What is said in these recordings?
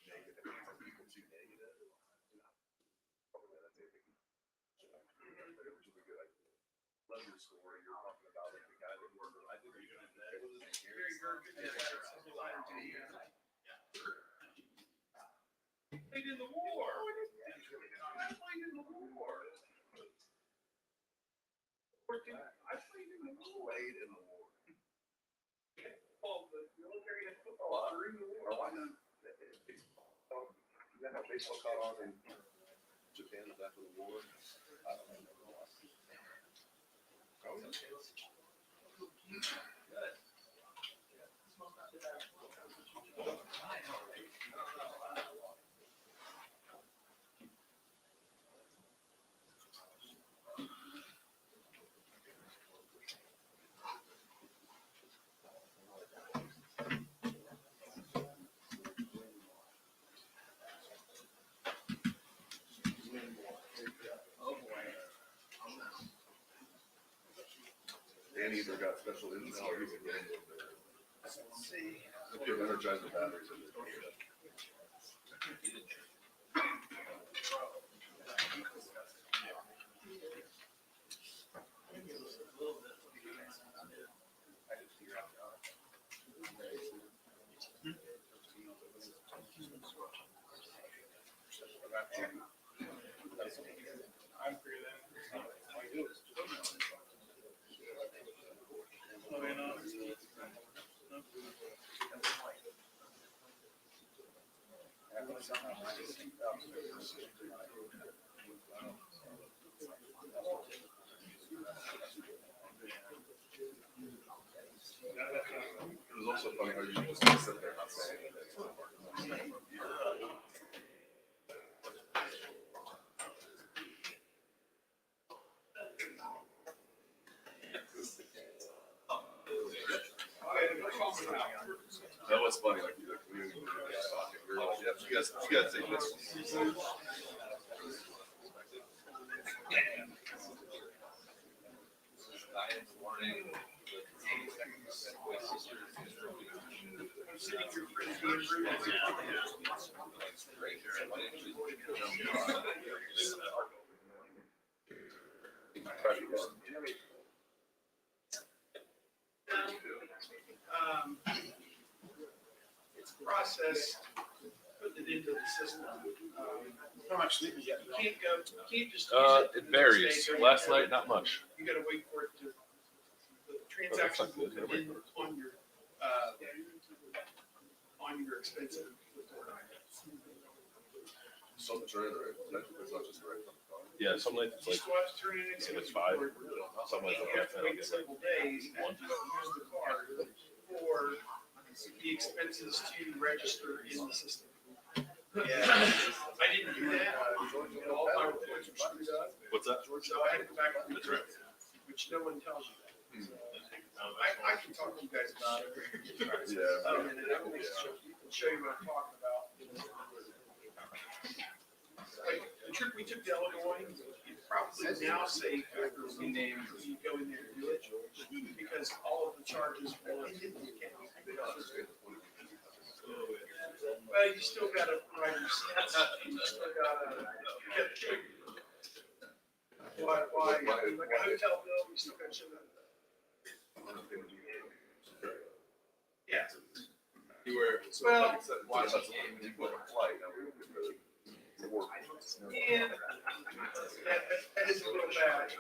negative, some people too negative. Probably that's it. Which will be good. I love your story. You're talking about like the guy that worked. I did. Played in the war. I played in the war. I played in the war. Played in the war. Oh, the military and football during the war. Why not? You know how baseball caught on in Japan after the war? I don't know. Dan either got special intel or he's a game over. See, if you energize the batteries in there. I'm free then. It was also funny how you just sit there not saying anything. That was funny, like the community was talking. We were like, yeah, you guys take this one. It's processed, put it into the system. How much sleep you get? You can't just use it. It varies. Last night, not much. You gotta wait for it to, the transactions will come in on your expensive. Something turn right? It's not just right from the car. Yeah, some nights it's You like still have to turn it in. if it's 5, some nights You have to wait several days and use the card for the expenses to register in the system. Yeah, I didn't do that. All my reports were screwed up. What's that? So I had to go back and return it, which no one tells you that. So I can talk to you guys about it. Yeah. And then I can show you what I'm talking about. Like the trip we took to Illinois, it's probably now safe after we name, you go in there and do it. Because all of the charges fall into the account. Well, you still gotta write your stats, you still gotta get check. Why, like a hotel bill, you still gotta show that. Yeah. You were, so Well- like I said, why that's you book a flight, now we can really work. Yeah, that is a little bad.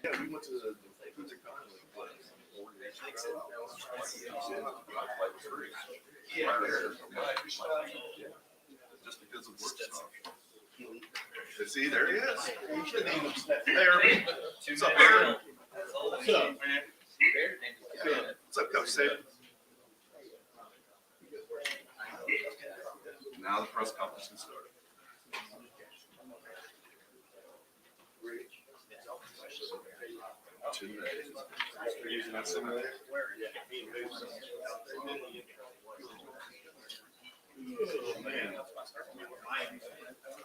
Yeah, we went to the Punta Cana. Yeah. Just because of work stuff. See, there he is. You should name him Steph. Hey, Irving. What's up, Irving? What's up, man? Good. What's up, Coach Saban? Now the press conference can start. We're using that simulator. Oh, man.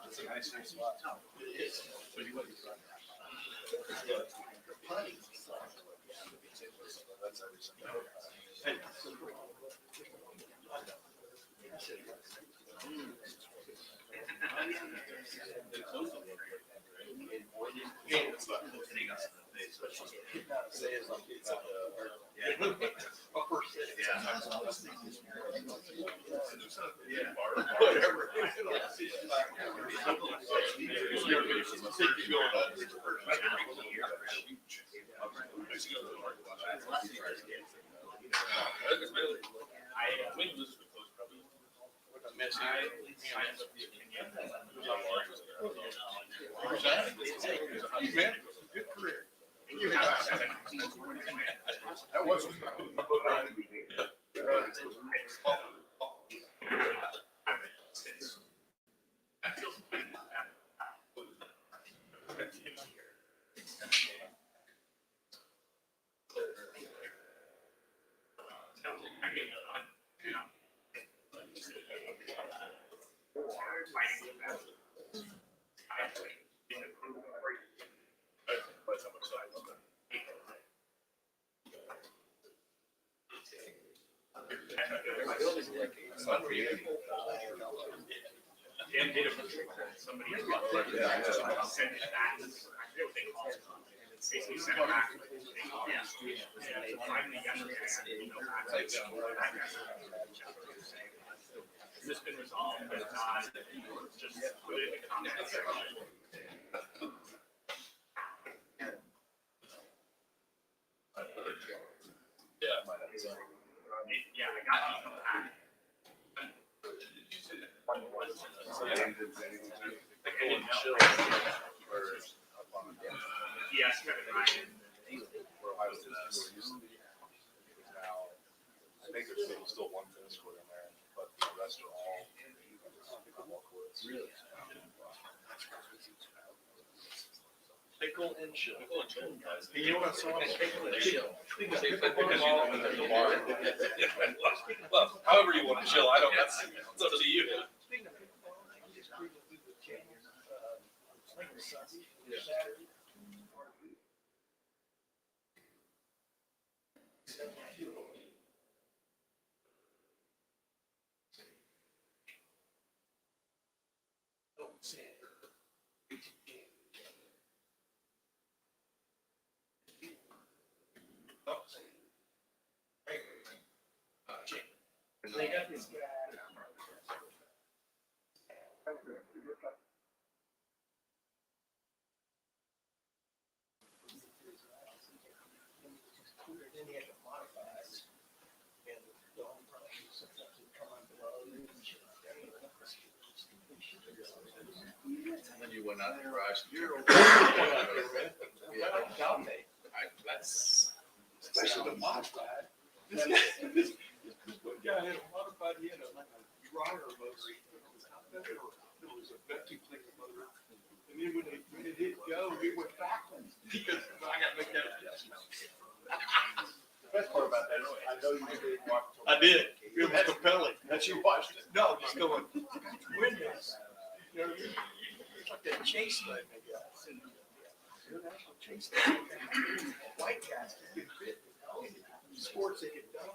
That's a nice spot. It is. That's everything. Hey. Good career. That was. Somebody send it back. I forget what they call it. It's basically sent it back. Yeah. So finally yesterday, I sent an email back. This has been resolved, but not just put it in the comments section. Yeah, I got the email back. Yes, you got it right. I think there's still one tennis court in there, but the rest are all pickleball courts. Really? Pickle and chill. You know what I saw? Pickle and chill. Well, however you want to chill, I don't, that's up to you. Speaking of pickleball, I'm just reading through the Canyon, Saturday. They got this guy. Then he had to modify it. And the whole production sometimes would come on below and shit like that. And then you went out and crashed. That's. Especially the modified. This one guy had a modified, he had like a dryer motor. It was a vacuum cleaner motor. And then when it hit go, it went backwards. Because I gotta make that adjustment. The best part about that is I know you did watch. I did. It was compelling. That you watched it. No, just going, windows. You know what I mean? It's like that chase thing they got. International chase thing. White guys can get fit. Sports they get done.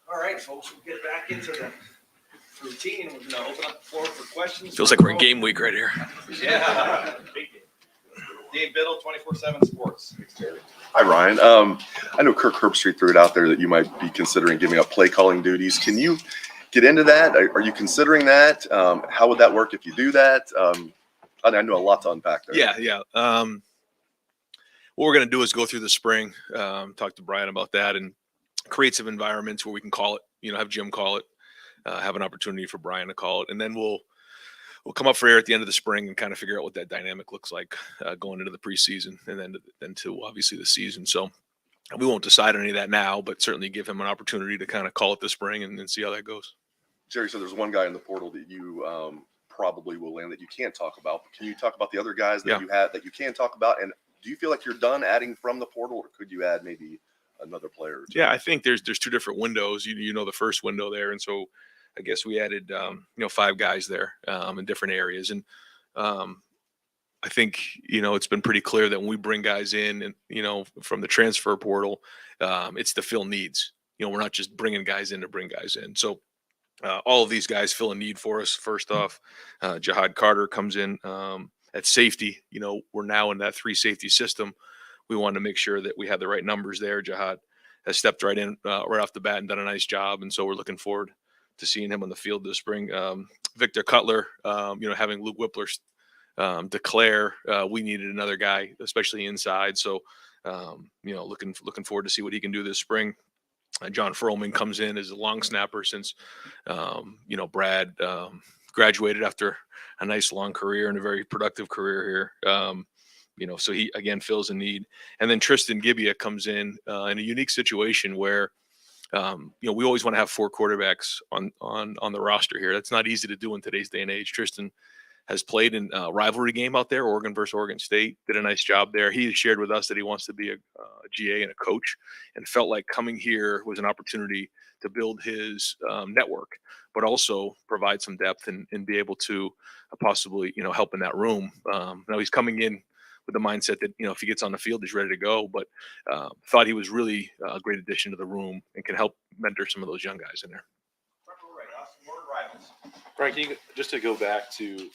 All right, folks, we'll get back into the routine. We're gonna open up the floor for questions. Feels like we're in game week right here. Yeah. Dave Biddle, 24/7 Sports. Hi, Ryan. I know Kirk Herbstreit threw it out there that you might be considering giving up play calling duties. Can you get into that? Are you considering that? How would that work if you do that? I know a lot to unpack there. Yeah. what we're going to do is go through the spring, talk to Brian about that, and create some environments where we can call it. Have Jim call it, have an opportunity for Brian to call it, and then we'll come up for air at the end of the spring and kind of figure out what that dynamic looks like going into the preseason, and then to obviously the season. So we won't decide on any of that now, but certainly give him an opportunity to kind of call it this spring and see how that goes. Jerry, so there's one guy in the portal that you probably will land that you can't talk about. But can you talk about the other guys that Yeah. you had that you can talk about? And do you feel like you're done adding from the portal, or could you add maybe another player or two? Yeah, I think there's two different windows. The first window there, and so I guess we added 5 guys there in different areas, and I think it's been pretty clear that when we bring guys in, and from the transfer portal, it's to fill needs. We're not just bringing guys in to bring guys in. So all of these guys fill a need for us. First off, Jihad Carter comes in at safety. We're now in that 3 safety system. We wanted to make sure that we had the right numbers there. Jihad has stepped right in right off the bat and done a nice job, and so we're looking forward to seeing him on the field this spring. Victor Cutler, having Luke Whippler declare we needed another guy, especially inside. So, looking forward to see what he can do this spring. John Furlman comes in as a long snapper since, Brad graduated after a nice long career and a very productive career here. So he again fills a need. And then Tristan Gibbia comes in a unique situation where, we always want to have 4 quarterbacks on the roster here. That's not easy to do in today's day and age. Tristan has played in a rivalry game out there, Oregon versus Oregon State, did a nice job there. He has shared with us that he wants to be a GA and a coach, and felt like coming here was an opportunity to build his network, but also provide some depth and be able to possibly, help in that room. Now he's coming in with the mindset that, if he gets on the field, he's ready to go, but thought he was really a great addition to the room and can help mentor some of those young guys in there. Frank, just to go back to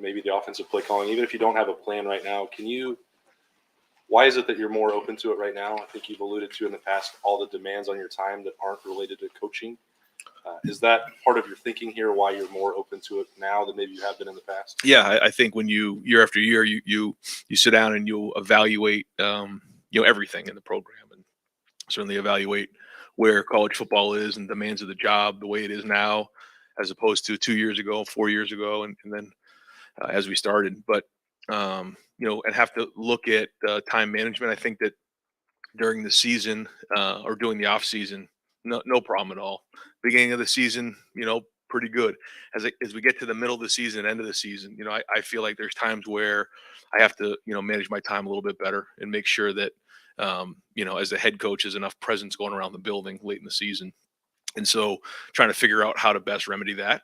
maybe the offensive play calling, even if you don't have a plan right now, why is it that you're more open to it right now? I think you've alluded to in the past all the demands on your time that aren't related to coaching. Is that part of your thinking here, why you're more open to it now than maybe you have been in the past? Yeah, I think when year after year, you sit down and you'll evaluate, everything in the program, and certainly evaluate where college football is and demands of the job the way it is now, as opposed to 2 years ago, 4 years ago, and then as we started. But and have to look at time management. I think that during the season or during the off season, no problem at all. Beginning of the season, pretty good. As we get to the middle of the season, end of the season, I feel like there's times where I have to, manage my time a little bit better and make sure that, as a head coach, there's enough presence going around the building late in the season. And so trying to figure out how to best remedy that,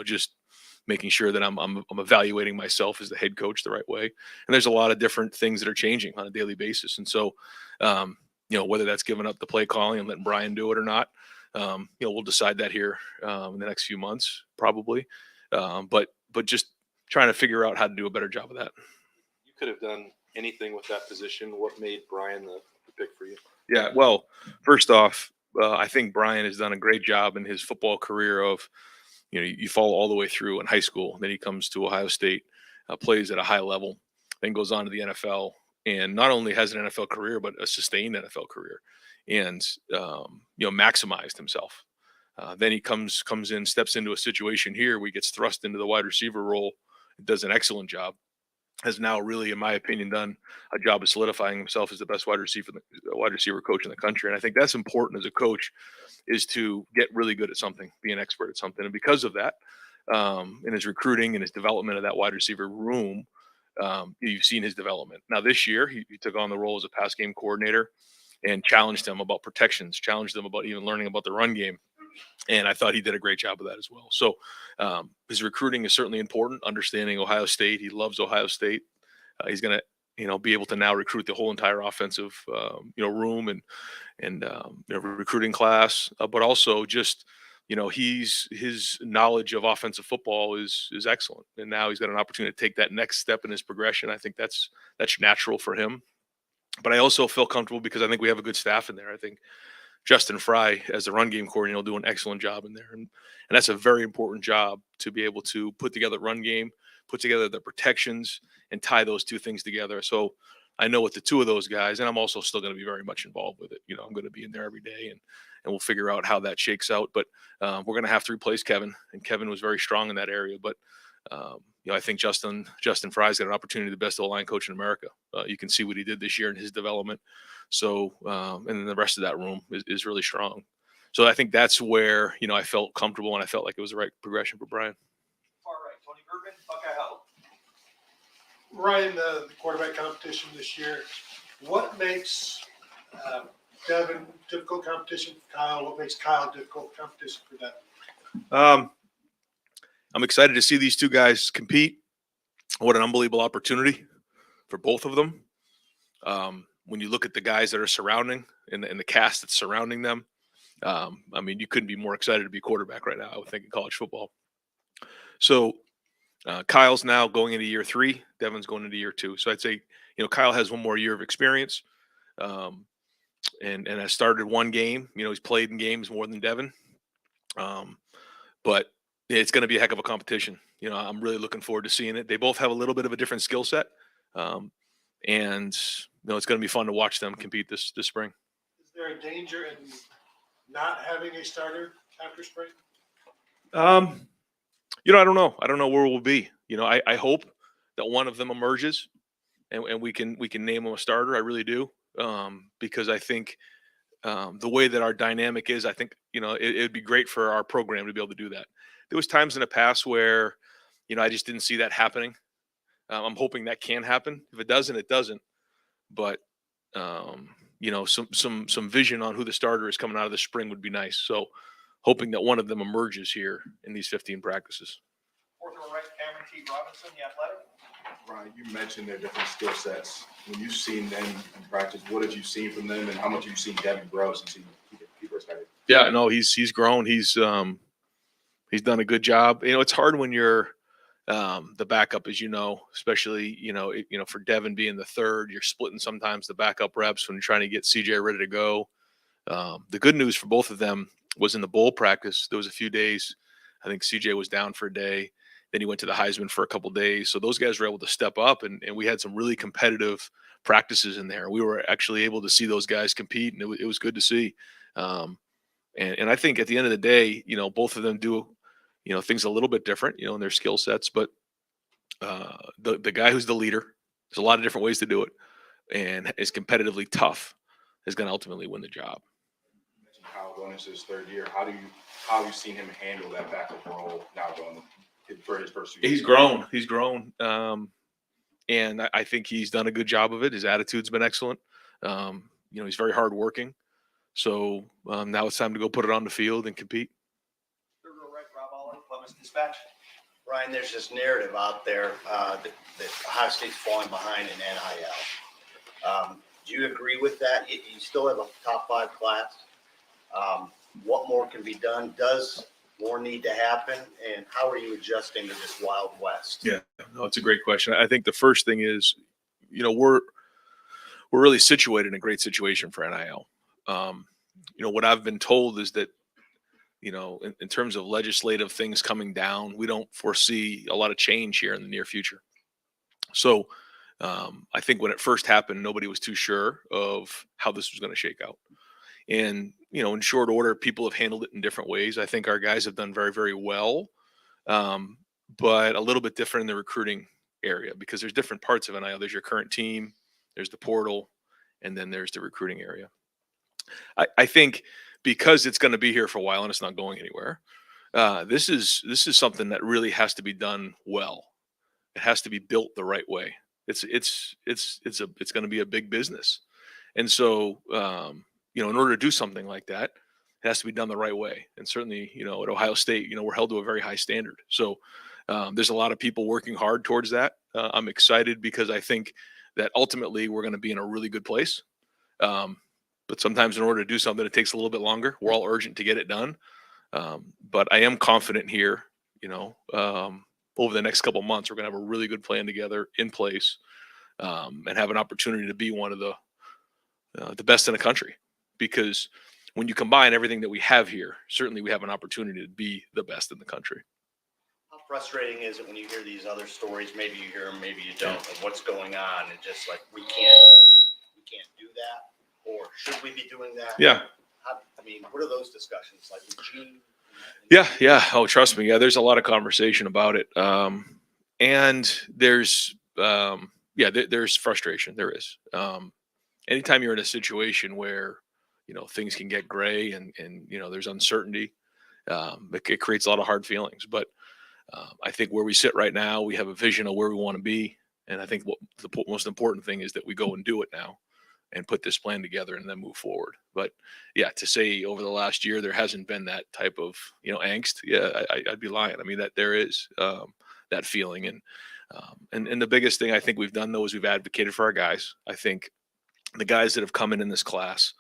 just making sure that I'm evaluating myself as the head coach the right way. And there's a lot of different things that are changing on a daily basis. And so, whether that's giving up the play calling and letting Brian do it or not, we'll decide that here in the next few months, probably. But just trying to figure out how to do a better job of that. You could have done anything with that position. What made Brian the pick for you? Yeah, well, first off, I think Brian has done a great job in his football career of, you follow all the way through in high school. Then he comes to Ohio State, plays at a high level, then goes on to the NFL, and not only has an NFL career, but a sustained NFL career, and maximized himself. Then he comes in, steps into a situation here where he gets thrust into the wide receiver role, does an excellent job, has now really, in my opinion, done a job of solidifying himself as the best wide receiver coach in the country. And I think that's important as a coach, is to get really good at something, be an expert at something. And because of that, in his recruiting and his development of that wide receiver room, you've seen his development. Now this year, he took on the role as a pass game coordinator and challenged them about protections, challenged them about even learning about the run game. And I thought he did a great job of that as well. So his recruiting is certainly important, understanding Ohio State. He loves Ohio State. He's going to, be able to now recruit the whole entire offensive, room and recruiting class, but also just, his knowledge of offensive football is excellent. And now he's got an opportunity to take that next step in his progression. I think that's natural for him. But I also feel comfortable because I think we have a good staff in there. I think Justin Fry, as the run game coordinator, will do an excellent job in there. And that's a very important job, to be able to put together run game, put together the protections, and tie those two things together. So I know with the two of those guys, and I'm also still going to be very much involved with it. You know, I'm going to be in there every day, and we'll figure out how that shakes out. But we're going to have to replace Kevin, and Kevin was very strong in that area. But you know, I think Justin Fry's got an opportunity to be the best O-line coach in America. You can see what he did this year in his development. So, and then the rest of that room is really strong. So I think that's where, you know, I felt comfortable and I felt like it was the right progression for Brian. Far right, Tony Gerben, Buckeye Huddle. Ryan, the quarterback competition this year, what makes Devin difficult competition for Kyle? What makes Kyle difficult competition for Devin? I'm excited to see these two guys compete. What an unbelievable opportunity for both of them. When you look at the guys that are surrounding and the cast that's surrounding them, I mean, you couldn't be more excited to be quarterback right now, I would think, in college football. So Kyle's now going into year 3. Devin's going into year 2. So I'd say, you know, Kyle has one more year of experience and has started one game. You know, he's played in games more than Devin. But it's going to be a heck of a competition. You know, I'm really looking forward to seeing it. They both have a little bit of a different skill set. And, you know, it's going to be fun to watch them compete this spring. Is there a danger in not having a starter after spring? You know, I don't know. I don't know where we'll be. You know, I hope that one of them emerges and we can name them a starter. I really do. Because I think the way that our dynamic is, I think, you know, it'd be great for our program to be able to do that. There was times in the past where, you know, I just didn't see that happening. I'm hoping that can happen. If it doesn't, it doesn't. But you know, some vision on who the starter is coming out of the spring would be nice. So hoping that one of them emerges here in these 15 practices. Fourth row right, Cameron T. Robinson, the athletic. Ryan, you mentioned their different skill sets. When you've seen them in practice, what have you seen from them, and how much have you seen Devin grow since he first started? Yeah, no, he's grown. He's done a good job. You know, it's hard when you're the backup, as you know, especially, you know, for Devin being the third, you're splitting sometimes the backup reps when you're trying to get CJ ready to go. The good news for both of them was in the bowl practice. There was a few days, I think CJ was down for a day. Then he went to the Heisman for a couple of days. So those guys were able to step up and we had some really competitive practices in there. We were actually able to see those guys compete and it was good to see. And I think at the end of the day, you know, both of them do, you know, things a little bit different, you know, in their skill sets, but the guy who's the leader, there's a lot of different ways to do it and is competitively tough is going to ultimately win the job. You mentioned Kyle going into his third year. How have you seen him handle that backup role now going for his first 2 years? He's grown. And I think he's done a good job of it. His attitude's been excellent. You know, he's very hardworking. So now it's time to go put it on the field and compete. Third row right, Rob Allen, Columbus Dispatch. Ryan, there's this narrative out there that Ohio State's falling behind in NIL. Do you agree with that? You still have a top 5 class. What more can be done? Does more need to happen? And how are you adjusting to this Wild West? Yeah, no, it's a great question. I think the first thing is, you know, we're really situated in a great situation for NIL. You know, what I've been told is that, you know, in terms of legislative things coming down, we don't foresee a lot of change here in the near future. So I think when it first happened, nobody was too sure of how this was going to shake out. And, you know, in short order, people have handled it in different ways. I think our guys have done very, very well, but a little bit different in the recruiting area because there's different parts of NIL. There's your current team, there's the portal, and then there's the recruiting area. I think because it's going to be here for a while and it's not going anywhere, this is something that really has to be done well. It has to be built the right way. It's going to be a big business, and so you know, in order to do something like that, it has to be done the right way. And certainly, you know, at Ohio State, you know, we're held to a very high standard. So there's a lot of people working hard towards that. I'm excited because I think that ultimately we're going to be in a really good place. But sometimes in order to do something, it takes a little bit longer. We're all urgent to get it done. But I am confident here, you know, over the next couple of months, we're going to have a really good plan together in place and have an opportunity to be one of the best in the country. Because when you combine everything that we have here, certainly we have an opportunity to be the best in the country. How frustrating is it when you hear these other stories, maybe you hear them, maybe you don't, of what's going on, and just like, we can't do that, or should we be doing that? Yeah. I mean, what are those discussions like with Gene? Yeah. Oh, trust me. Yeah, there's a lot of conversation about it. And there's, there's frustration. There is. Anytime you're in a situation where, things can get gray and there's uncertainty, it creates a lot of hard feelings. But I think where we sit right now, we have a vision of where we want to be. And I think what the most important thing is that we go and do it now and put this plan together and then move forward. But yeah, to say over the last year, there hasn't been that type of, angst. Yeah, I'd be lying. I mean, that there is that feeling. And the biggest thing I think we've done though, is we've advocated for our guys. I think the guys that have come in this class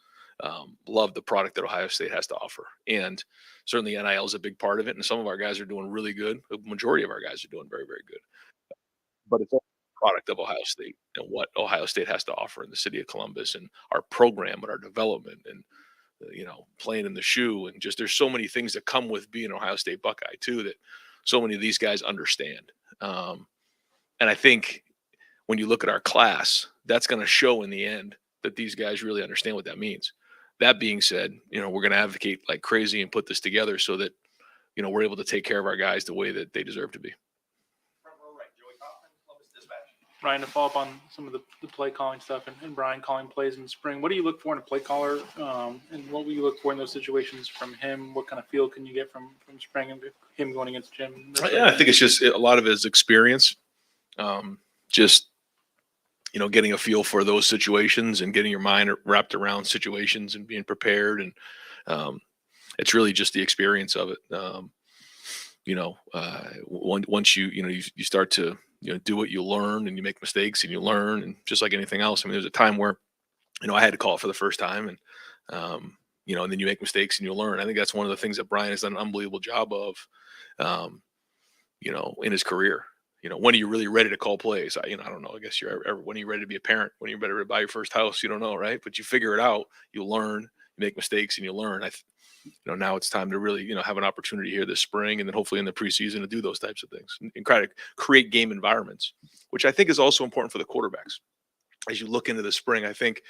love the product that Ohio State has to offer. And certainly NIL is a big part of it. And some of our guys are doing really good. The majority of our guys are doing very, very good. But it's all product of Ohio State and what Ohio State has to offer in the city of Columbus and our program and our development and, playing in the shoe. And just, there's so many things that come with being an Ohio State Buckeye too, that so many of these guys understand. And I think when you look at our class, that's going to show in the end that these guys really understand what that means. That being said, we're going to advocate like crazy and put this together so that, we're able to take care of our guys the way that they deserve to be. Ryan, to follow up on some of the play calling stuff and Brian calling plays in the spring, what do you look for in a play caller? And what will you look for in those situations from him? What kind of feel can you get from spring and him going against Jim? Yeah, I think it's just a lot of his experience. Just, getting a feel for those situations and getting your mind wrapped around situations and being prepared. And it's really just the experience of it. Once you start to, do what you learn and you make mistakes and you learn, and just like anything else. I mean, there's a time where, I had to call it for the first time and, and then you make mistakes and you learn. I think that's one of the things that Brian has done an unbelievable job of, in his career. When are you really ready to call plays? I don't know. I guess when are you ready to be a parent? When are you ready to buy your first house? You don't know, right? But you figure it out. You learn, you make mistakes, and you learn. Now it's time to really, have an opportunity here this spring, and then hopefully in the preseason to do those types of things and try to create game environments, which I think is also important for the quarterbacks. As you look into the spring, I think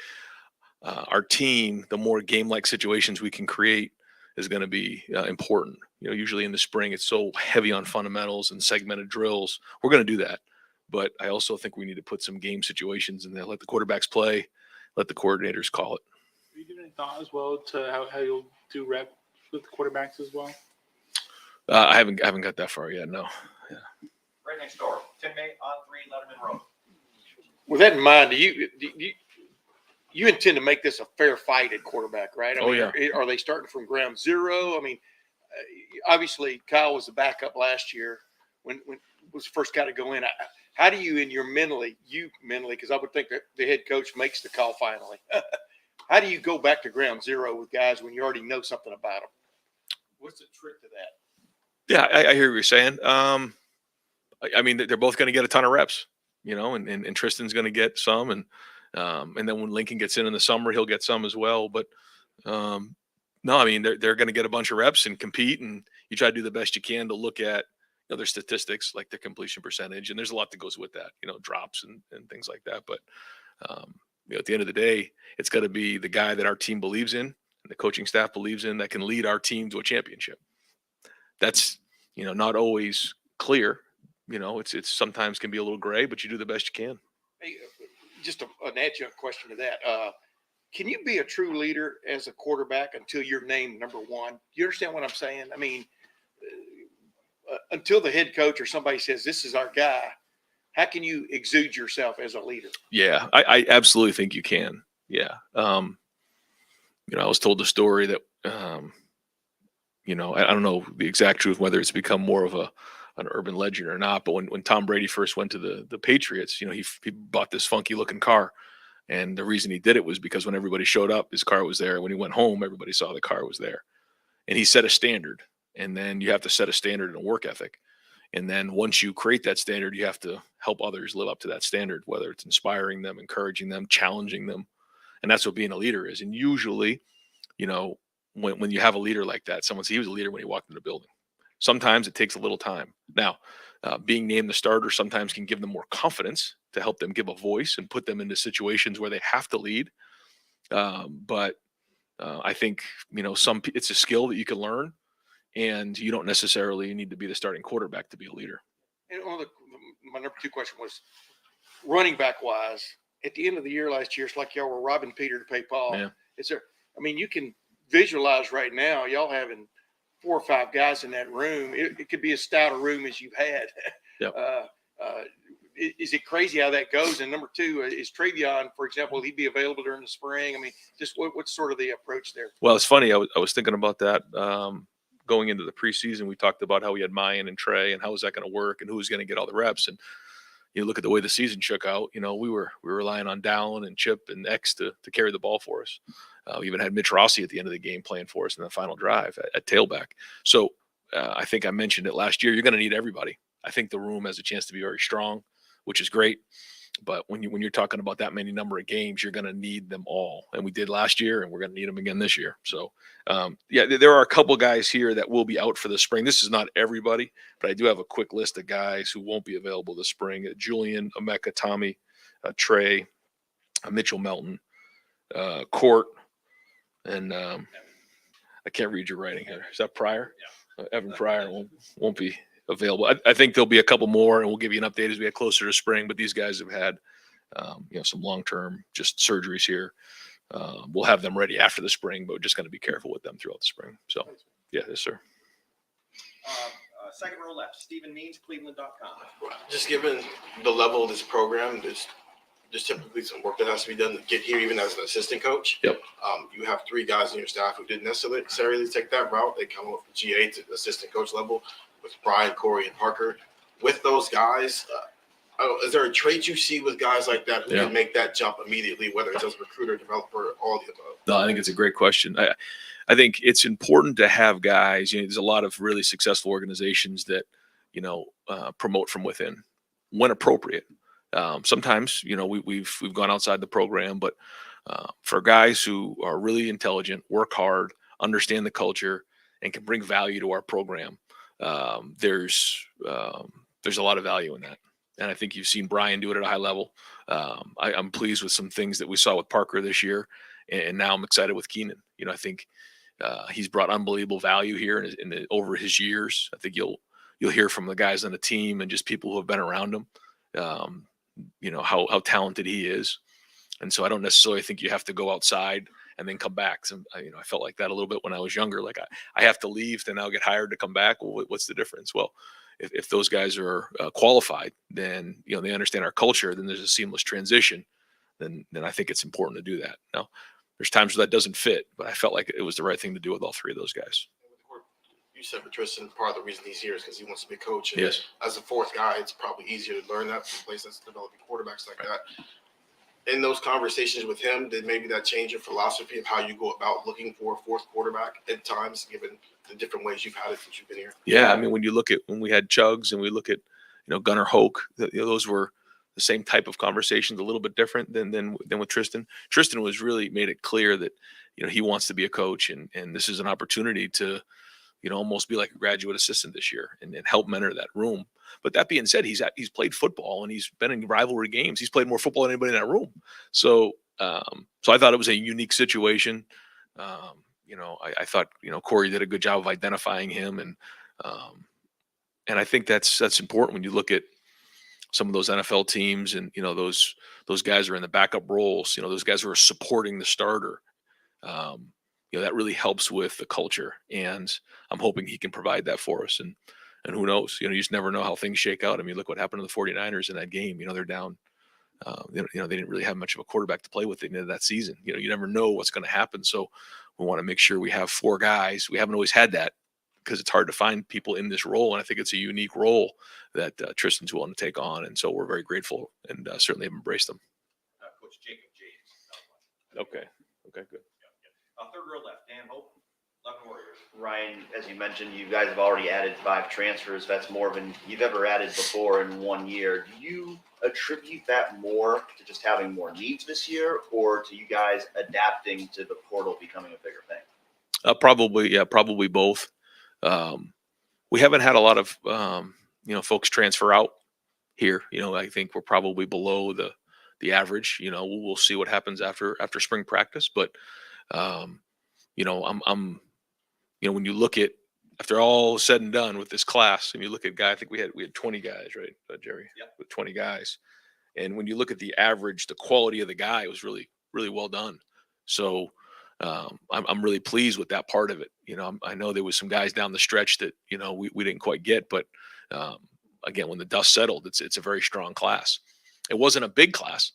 our team, the more game-like situations we can create, is going to be important. Usually in the spring, it's so heavy on fundamentals and segmented drills. We're going to do that. But I also think we need to put some game situations in there, let the quarterbacks play, let the coordinators call it. Are you giving any thought as well to how you'll do rep with the quarterbacks as well? I haven't got that far yet, no. Yeah. Right next door, Tim May on 3 Letterman Road. With that in mind, do you intend to make this a fair fight at quarterback, right? Yeah. Are they starting from ground zero? I mean, obviously Kyle was the backup last year when was the first guy to go in. How do you, mentally, because I would think that the head coach makes the call finally. How do you go back to ground zero with guys when you already know something about them? What's the trick to that? Yeah, I hear what you're saying. I mean, they're both going to get a ton of reps, and Tristan's going to get some, and then when Lincoln gets in the summer, he'll get some as well. But no, I mean, they're going to get a bunch of reps and compete, and you try to do the best you can to look at their statistics, like their completion percentage, and there's a lot that goes with that, drops and things like that. But at the end of the day, it's got to be the guy that our team believes in and the coaching staff believes in that can lead our team to a championship. That's, not always clear. It's sometimes can be a little gray, but you do the best you can. Hey, just an adjunct question to that. Can you be a true leader as a quarterback until you're named number one? Do you understand what I'm saying? I mean, until the head coach or somebody says, this is our guy, how can you exude yourself as a leader? Yeah, I absolutely think you can. Yeah. I was told the story that, I don't know the exact truth, whether it's become more of an urban legend or not, but when Tom Brady first went to the Patriots, he bought this funky looking car. And the reason he did it was because when everybody showed up, his car was there. When he went home, everybody saw the car was there. And he set a standard. And then you have to set a standard and a work ethic. And then once you create that standard, you have to help others live up to that standard, whether it's inspiring them, encouraging them, challenging them. And that's what being a leader is. And usually, when you have a leader like that, someone says he was a leader when he walked in the building. Sometimes it takes a little time, Now, being named the starter sometimes can give them more confidence to help them give a voice and put them into situations where they have to lead. But I think, it's a skill that you can learn, and you don't necessarily need to be the starting quarterback to be a leader. And my number 2 question was running back wise. At the end of the year last year, it's like y'all were robbing Peter to pay Paul. Yeah. You can visualize right now y'all having 4 or 5 guys in that room. It could be as stout a room as you've had. Yep. Is it crazy how that goes? And number 2, is Travion, for example, will he be available during the spring? Just what's sort of the approach there? Well, it's funny. I was thinking about that going into the preseason. We talked about how we had Mayan and Trey, and how was that going to work, and who was going to get all the reps. And you look at the way the season shook out. We were relying on Dallin and Chip and X to carry the ball for us. We even had Mitch Rossi at the end of the game playing for us in the final drive at tailback. So I think I mentioned it last year. You're going to need everybody. I think the room has a chance to be very strong, which is great. But when you're talking about that many number of games, you're going to need them all. And we did last year, and we're going to need them again this year. So, there are a couple guys here that will be out for the spring. This is not everybody, but I do have a quick list of guys who won't be available this spring. Julian, Emeka, Tommy, Trey, Mitchell Melton, Court, and I can't read your writing here. Is that Pryor? Yeah. Evan Pryor won't be available. I think there'll be a couple more, and we'll give you an update as we get closer to spring. But these guys have had, some long-term just surgeries here. We'll have them ready after the spring, but we're just going to be careful with them throughout the spring. So, yes, sir. Second row left, Stephen Means, Cleveland.com. Just given the level of this program, there's typically some work that has to be done to get here, even as an assistant coach. Yep. You have 3 guys in your staff who didn't necessarily take that route. They come up from GA to assistant coach level with Brian, Corey, and Parker. With those guys, is there a trait you see with guys like that who can make that jump immediately, whether it's as a recruiter, developer, all the above? No, I think it's a great question. I think it's important to have guys. There's a lot of really successful organizations that, promote from within when appropriate. Sometimes, we've gone outside the program, but for guys who are really intelligent, work hard, understand the culture, and can bring value to our program, there's a lot of value in that. And I think you've seen Brian do it at a high level. I'm pleased with some things that we saw with Parker this year, and now I'm excited with Keenan. I think he's brought unbelievable value here over his years. I think you'll hear from the guys on the team and just people who have been around him, how talented he is. And so I don't necessarily think you have to go outside and then come back. So, I felt like that a little bit when I was younger. Like I have to leave to now get hired to come back. Well, what's the difference? Well, if those guys are qualified, then, they understand our culture, then there's a seamless transition. Then I think it's important to do that. Now, there's times where that doesn't fit, but I felt like it was the right thing to do with all 3 of those guys. You said for Tristan, part of the reason he's here is because he wants to be a coach. And yes. As a 4th guy, it's probably easier to learn that from a place that's developing quarterbacks like that. In those conversations with him, did maybe that change your philosophy of how you go about looking for a 4th quarterback at times, given the different ways you've had it since you've been here? Yeah, when you look at when we had Chugs and we look at Gunnar Hoke, those were the same type of conversations, a little bit different than with Tristan. Tristan was really made it clear that he wants to be a coach, and this is an opportunity to almost be like a graduate assistant this year and help mentor that room. But that being said, he's played football and he's been in rivalry games. He's played more football than anybody in that room. So I thought it was a unique situation. I thought, Corey did a good job of identifying him. And I think that's important when you look at some of those NFL teams and, those guys are in the backup roles, those guys who are supporting the starter. That really helps with the culture, and I'm hoping he can provide that for us. And who knows, you just never know how things shake out. Look what happened to the 49ers in that game. They're down. They didn't really have much of a quarterback to play with at the end of that season. You never know what's going to happen. So we want to make sure we have 4 guys. We haven't always had that because it's hard to find people in this role. And I think it's a unique role that Tristan's willing to take on. And so we're very grateful and certainly have embraced them. Coach Jacob James. Okay, good. Third row left, Dan Hope, 11 Warriors. Ryan, as you mentioned, you guys have already added 5 transfers. That's more than you've ever added before in 1 year. Do you attribute that more to just having more needs this year, or to you guys adapting to the portal becoming a bigger thing? Probably both. We haven't had a lot of folks transfer out here. I think we're probably below the average. We'll see what happens after spring practice, but I'm when you look at after all said and done with this class, and you look at I think we had 20 guys, right, Jerry? Yep. With 20 guys, and when you look at the average, the quality of the guy, it was really really well done. So I'm really pleased with that part of it. I know there was some guys down the stretch that we didn't quite get, but again, when the dust settled, it's a very strong class. It wasn't a big class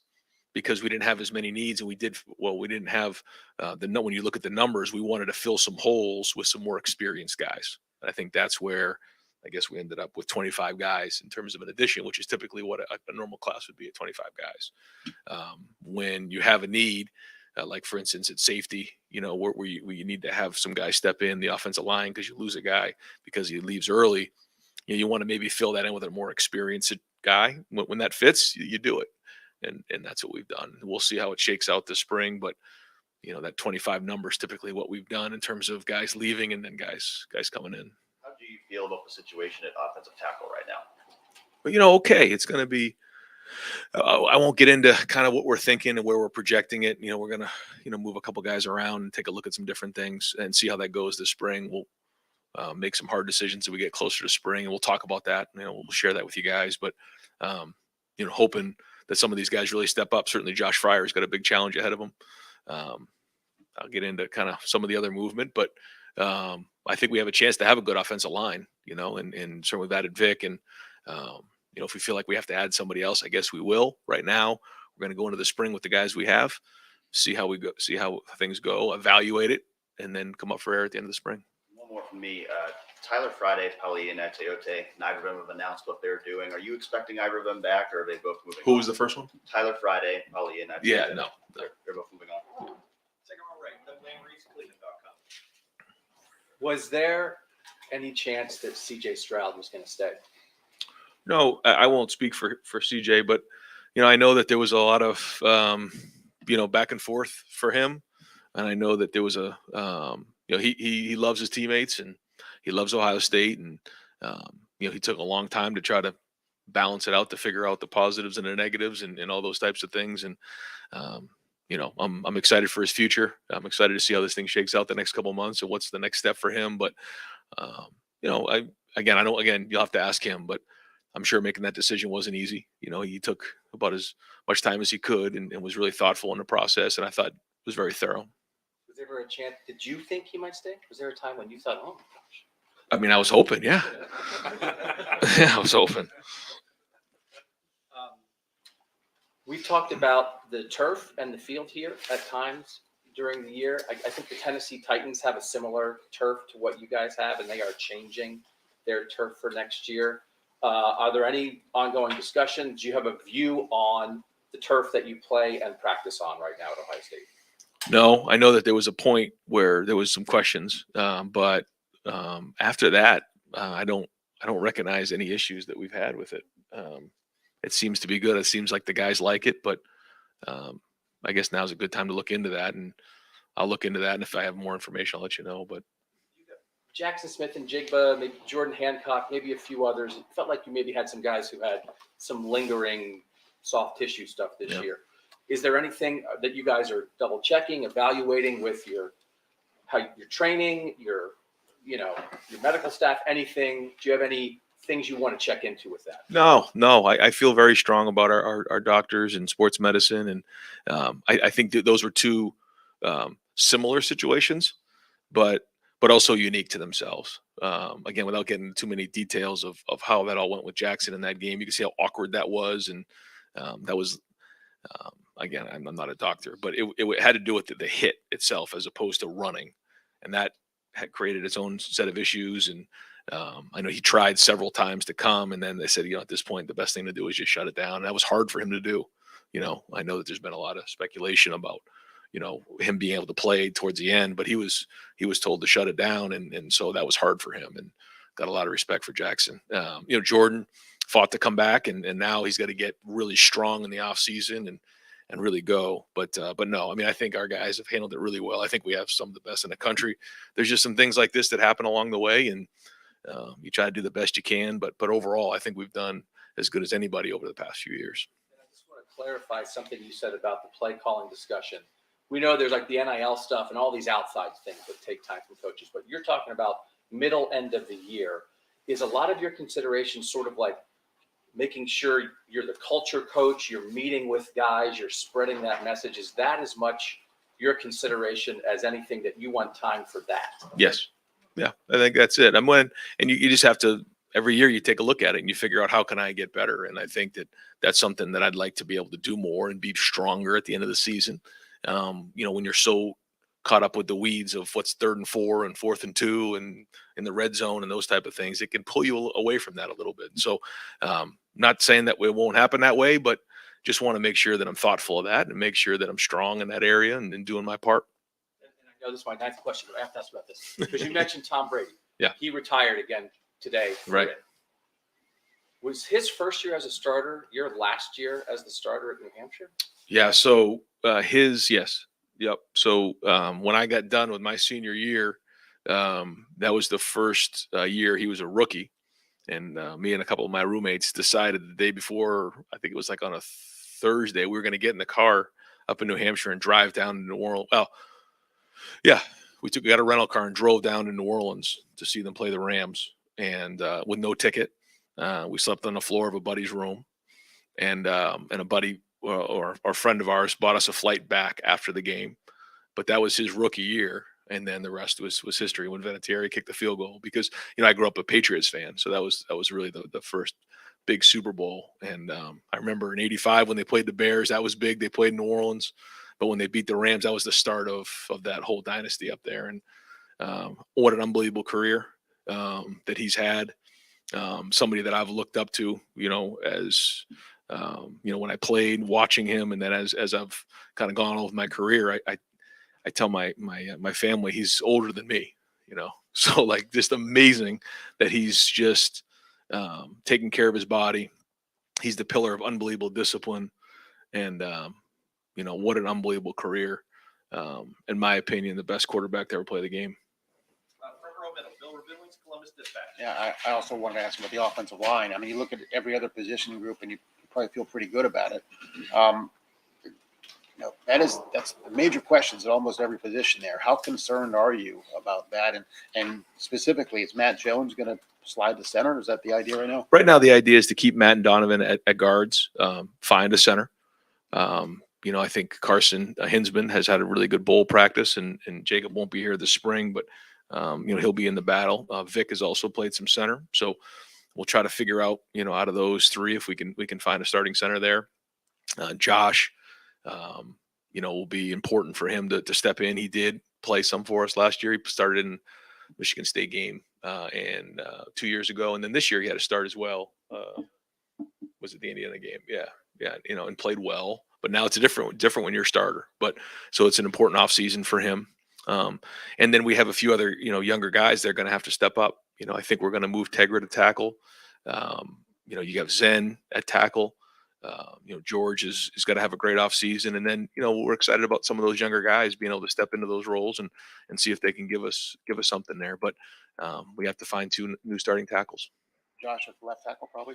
because we didn't have as many needs, and we didn't have when you look at the numbers, we wanted to fill some holes with some more experienced guys. And I think that's where I guess we ended up with 25 guys in terms of an addition, which is typically what a normal class would be at 25 guys. When you have a need, like for instance at safety, where you need to have some guys step in the offensive line because you lose a guy because he leaves early. You want to maybe fill that in with a more experienced guy. When that fits, you do it. And that's what we've done. We'll see how it shakes out this spring, but that 25 number is typically what we've done in terms of guys leaving and then guys coming in. How do you feel about the situation at offensive tackle right now? But okay, it's going to be. I won't get into kind of what we're thinking and where we're projecting it. We're going to move a couple guys around and take a look at some different things and see how that goes this spring. We'll make some hard decisions as we get closer to spring, and we'll talk about that. We'll share that with you guys. But hoping that some of these guys really step up. Certainly, Josh Fryer's got a big challenge ahead of him. I'll get into kind of some of the other movement, but I think we have a chance to have a good offensive line. And certainly we've added Vic, and if we feel like we have to add somebody else, I guess we will. Right now, we're going to go into the spring with the guys we have, see how we go, see how things go, evaluate it, and then come up for air at the end of the spring. One more from me. Tyler Friday, Paulie, and Teote, neither of them have announced what they're doing. Are you expecting either of them back, or are they both moving Who on? was the first one? Tyler Friday, Paulie, and Teote. Yeah, no. They're both moving on. Second round right. Doug Landry's Cleveland.com. Was there any chance that CJ Stroud was going to stay? No, I won't speak for CJ, but I know that there was a lot of back and forth for him, and I know that there was a he loves his teammates and he loves Ohio State, and he took a long time to try to balance it out to figure out the positives and the negatives and all those types of things. And I'm excited for his future. I'm excited to see how this thing shakes out the next couple of months and what's the next step for him. But you'll have to ask him, but I'm sure making that decision wasn't easy. He took about as much time as he could and was really thoughtful in the process. And I thought it was very thorough. Was there ever a chance? Did you think he might stay? Was there a time when you thought, oh my gosh? I mean, I was hoping, yeah. Yeah, I was hoping. We've talked about the turf and the field here at times during the year. I think the Tennessee Titans have a similar turf to what you guys have, and they are changing their turf for next year. Are there any ongoing discussions? Do you have a view on the turf that you play and practice on right now at Ohio State? No, I know that there was a point where there was some questions, but after that, I don't recognize any issues that we've had with it. It seems to be good. It seems like the guys like it, but I guess now's a good time to look into that, and I'll look into that. And if I have more information, I'll let you know. But Jackson Smith and Jigba, maybe Jordan Hancock, maybe a few others. It felt like you maybe had some guys who had some lingering soft tissue stuff this year. Is there anything that you guys are double checking, evaluating with your training, your medical staff, anything? Do you have any things you want to check into with that? No. I feel very strong about our doctors and sports medicine. And I think that those were two similar situations, but also unique to themselves. Again, without getting too many details of how that all went with Jackson in that game, you can see how awkward that was. And that was, again, I'm not a doctor, but it had to do with the hit itself as opposed to running. And that had created its own set of issues. And I know he tried several times to come, and then they said, at this point, the best thing to do is just shut it down. And that was hard for him to do. I know that there's been a lot of speculation about, him being able to play towards the end, but he was told to shut it down. And so that was hard for him, and got a lot of respect for Jackson. Jordan fought to come back, and now he's got to get really strong in the off season and really go. But no, I mean, I think our guys have handled it really well. I think we have some of the best in the country. There's just some things like this that happen along the way, and You try to do the best you can, but overall, I think we've done as good as anybody over the past few years. I just want to clarify something you said about the play calling discussion. We know there's like the NIL stuff and all these outside things that take time from coaches, but you're talking about middle end of the year. Is a lot of your consideration sort of like making sure you're the culture coach, you're meeting with guys, you're spreading that message? Is that as much your consideration as anything that you want time for that? Yes. Yeah, I think that's it. You just have to, every year you take a look at it and you figure out how can I get better. And I think that that's something that I'd like to be able to do more and be stronger at the end of the season. When you're so caught up with the weeds of what's 3rd and 4 and 4th and 2 and in the red zone and those type of things, it can pull you away from that a little bit. So, not saying that it won't happen that way, but just want to make sure that I'm thoughtful of that and make sure that I'm strong in that area and doing my part. And I know this is my 9th question, but I have to ask about this because you mentioned Tom Brady. Yeah. He retired again today. Right. Was his first year as a starter your last year as the starter at New Hampshire? Yeah. So yes. Yep. So when I got done with my senior year, that was the first year he was a rookie. And me and a couple of my roommates decided the day before, I think it was like on a Thursday, we were going to get in the car up in New Hampshire and drive down to New Orleans. Well, yeah, we got a rental car and drove down to New Orleans to see them play the Rams, and with no ticket. We slept on the floor of a buddy's room, and a buddy or a friend of ours bought us a flight back after the game. But that was his rookie year. And then the rest was history when Vinatieri kicked the field goal, because, I grew up a Patriots fan. So that was really the first big Super Bowl. And I remember in '85 when they played the Bears, that was big. They played New Orleans, but when they beat the Rams, that was the start of that whole dynasty up there. And what an unbelievable career that he's had. Somebody that I've looked up to, as when I played, watching him, and then as I've kind of gone on with my career, I tell my family he's older than me, so like just amazing that he's just taking care of his body. He's the pillar of unbelievable discipline, and what an unbelievable career. In my opinion, the best quarterback to ever play the game. Yeah, I also wanted to ask about the offensive line. I mean, you look at every other position group and you probably feel pretty good about it. That's the major questions at almost every position there. How concerned are you about that? And specifically, is Matt Jones going to slide to center? Is that the idea right now? Right now, the idea is to keep Matt and Donovan at guards, find a center. I think Carson Hinsman has had a really good bowl practice, and Jacob won't be here this spring, but he'll be in the battle. Vic has also played some center, so we'll try to figure out, out of those three, if we can find a starting center there. Josh, will be important for him to step in. He did play some for us last year. He started in Michigan State game and 2 years ago, and then this year he had to start as well. Was it the Indiana game? Yeah, and played well. But now it's a different when you're a starter. But so it's an important offseason for him. And then we have a few other, younger guys that are going to have to step up. I think we're going to move Tegra to tackle. You have Zen at tackle. George is going to have a great offseason. And then, we're excited about some of those younger guys being able to step into those roles and see if they can give us something there. But we have to find 2 new starting tackles. Josh at left tackle, probably.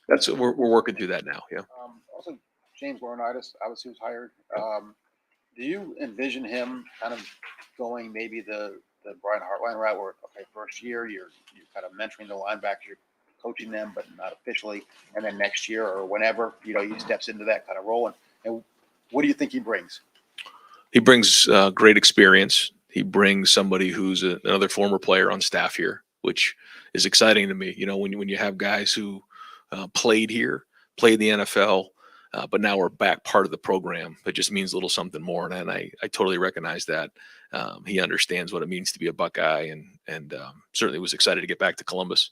That's what we're working through that now. Yeah. Also, James Laurinaitis, obviously, was hired. Do you envision him kind of going maybe the Brian Hartline route, where first year you're kind of mentoring the linebackers, you're coaching them, but not officially, and then next year or whenever he steps into that kind of role? And what do you think he brings? He brings great experience. He brings somebody who's another former player on staff here, which is exciting to me. When you have guys who played here, played the NFL, but now we're back part of the program. It just means a little something more, and I totally recognize that. He understands what it means to be a Buckeye, and certainly was excited to get back to Columbus.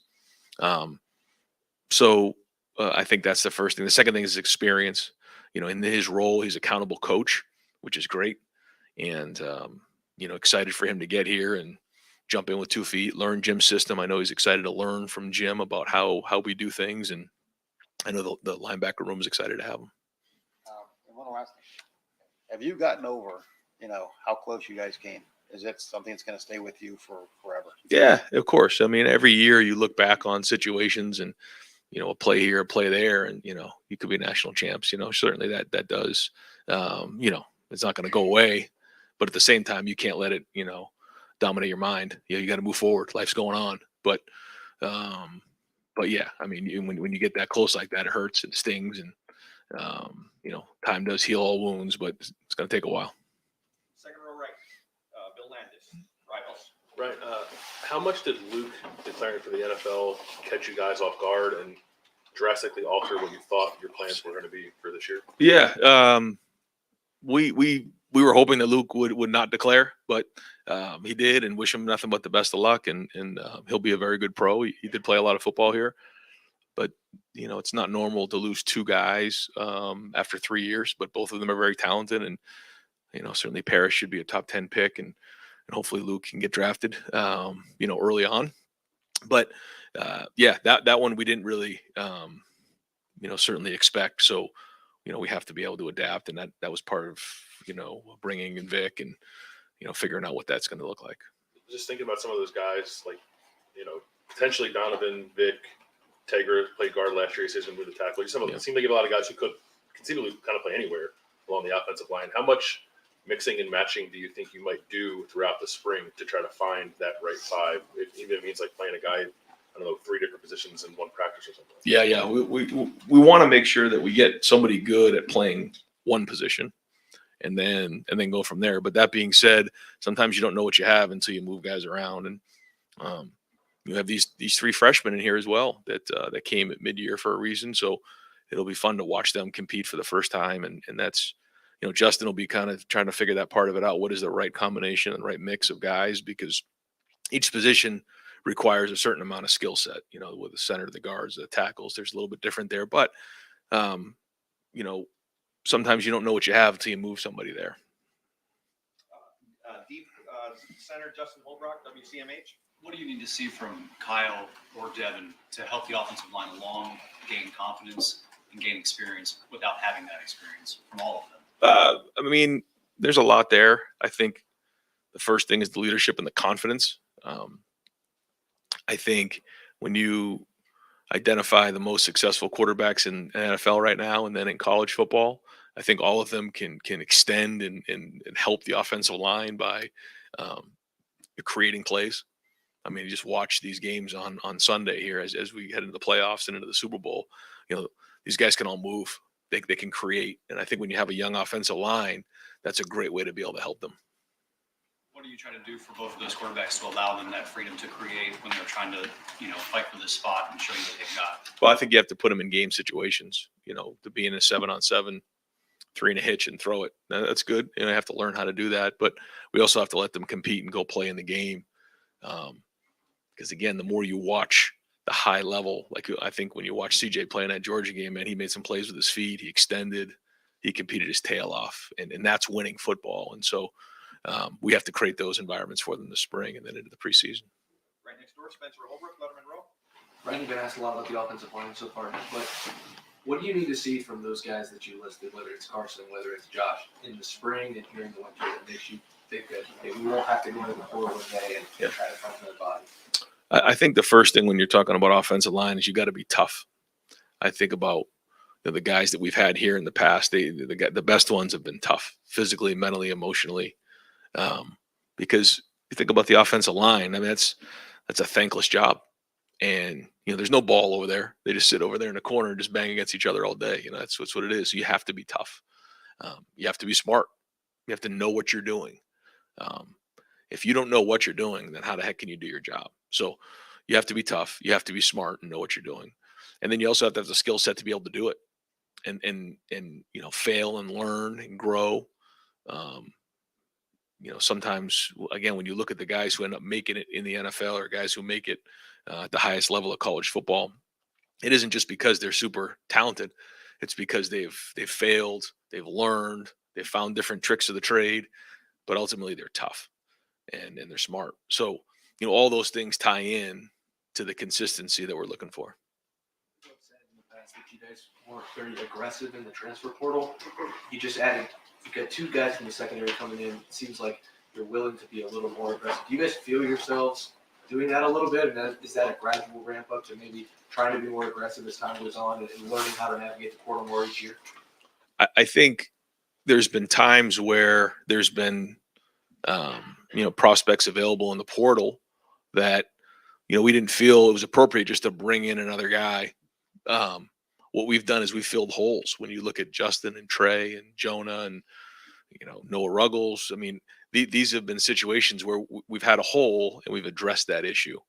So I think that's the first thing. The second thing is experience. In his role, he's accountable coach, which is great, and excited for him to get here and jump in with 2 feet, learn Jim's system. I know he's excited to learn from Jim about how we do things, and I know the linebacker room is excited to have him. And one last thing. Have you gotten over, how close you guys came is that something that's going to stay with you for forever? Yeah, of course. I mean, every year you look back on situations and, a play here, a play there, and, you could be national champs, certainly that does, it's not going to go away, but at the same time, you can't let it, dominate your mind. You got to move forward. Life's going on. But yeah, I mean, when you get that close like that, it hurts, it stings, and, time does heal all wounds, but it's going to take a while. Second row right, Bill Landis, Rivals. Right. How much did Luke declaring for the NFL catch you guys off guard and drastically alter what you thought your plans were going to be for this year? Yeah. We were hoping that Luke would not declare, but he did, and wish him nothing but the best of luck. And he'll be a very good pro. He did play a lot of football here, but it's not normal to lose two guys after 3 years. But both of them are very talented, and certainly Parrish should be a top 10 pick, and hopefully Luke can get drafted, early on. But yeah, that one we didn't really, certainly expect. So, we have to be able to adapt, and that was part of, bringing in Vic and, figuring out what that's going to look like. Just thinking about some of those guys, like, potentially Donovan, Vic, Tegra played guard last year. He says he's going to move the tackle. It seemed like a lot of guys who could conceivably kind of play anywhere along the offensive line. How much mixing and matching do you think you might do throughout the spring to try to find that right five? Even if it means like playing a guy, I don't know, 3 different positions in one practice or something. Yeah. We want to make sure that we get somebody good at playing one position, and then go from there. But that being said, sometimes you don't know what you have until you move guys around, and you have these 3 freshmen in here as well that came at mid-year for a reason. So it'll be fun to watch them compete for the first time, and that's. Justin will be kind of trying to figure that part of it out. What is the right combination and right mix of guys? Because each position requires a certain amount of skill set, with the center, the guards, the tackles, there's a little bit different there. But, sometimes you don't know what you have until you move somebody there. Deep center, Justin Holbrook, WCMH. What do you need to see from Kyle or Devin to help the offensive line along, gain confidence and gain experience without having that experience from all of them? I mean, there's a lot there. I think the first thing is the leadership and the confidence. I think when you identify the most successful quarterbacks in NFL right now and then in college football, I think all of them can extend and help the offensive line by creating plays. I mean, you just watch these games on Sunday here as we head into the playoffs and into the Super Bowl. These guys can all move. They can create. And I think when you have a young offensive line, that's a great way to be able to help them. What are you trying to do for both of those quarterbacks to allow them that freedom to create when they're trying to, fight for this spot and show you what they've got? Well, I think you have to put them in game situations, to be in a 7-on-7, 3 and a hitch and throw it. Now, that's good. You have to learn how to do that, but we also have to let them compete and go play in the game. Because again, the more you watch the high level, like I think when you watch CJ playing that Georgia game, man, he made some plays with his feet. He extended, he competed his tail off, and that's winning football. And so we have to create those environments for them this spring and then into the preseason. Right next door, Spencer Holbrook, Letterman Row. Ryan, you've been asked a lot about the offensive line so far, but what do you need to see from those guys that you listed, whether it's Carson, whether it's Josh, in the spring and during the winter that makes you think that we won't have to go to the floor one day and try to find their body? I think the first thing when you're talking about offensive line is you got to be tough. I think about the guys that we've had here in the past. The best ones have been tough, physically, mentally, emotionally. Because you think about the offensive line, I mean that's a thankless job, and there's no ball over there. They just sit over there in the corner and just bang against each other all day. That's what it is. You have to be tough. You have to be smart. You have to know what you're doing. If you don't know what you're doing, then how the heck can you do your job? So you have to be tough. You have to be smart and know what you're doing. And then you also have to have the skill set to be able to do it and fail and learn and grow. Sometimes, again, when you look at the guys who end up making it in the NFL or guys who make it at the highest level of college football, it isn't just because they're super talented. It's because they've failed, they've learned, they've found different tricks of the trade, but ultimately they're tough and they're smart. So, all those things tie in to the consistency that we're looking for. You said in the past that you guys weren't very aggressive in the transfer portal. You just added, you got 2 guys from the secondary coming in. It seems like you're willing to be a little more aggressive. Do you guys feel yourselves doing that a little bit? And is that a gradual ramp up to maybe trying to be more aggressive as time goes on and learning how to navigate the portal more each year? I think there's been times where there's been, prospects available in the portal that, we didn't feel it was appropriate just to bring in another guy. What we've done is we filled holes. When you look at Justin and Trey and Jonah and, Noah Ruggles, I mean, these have been situations where we've had a hole and we've addressed that issue.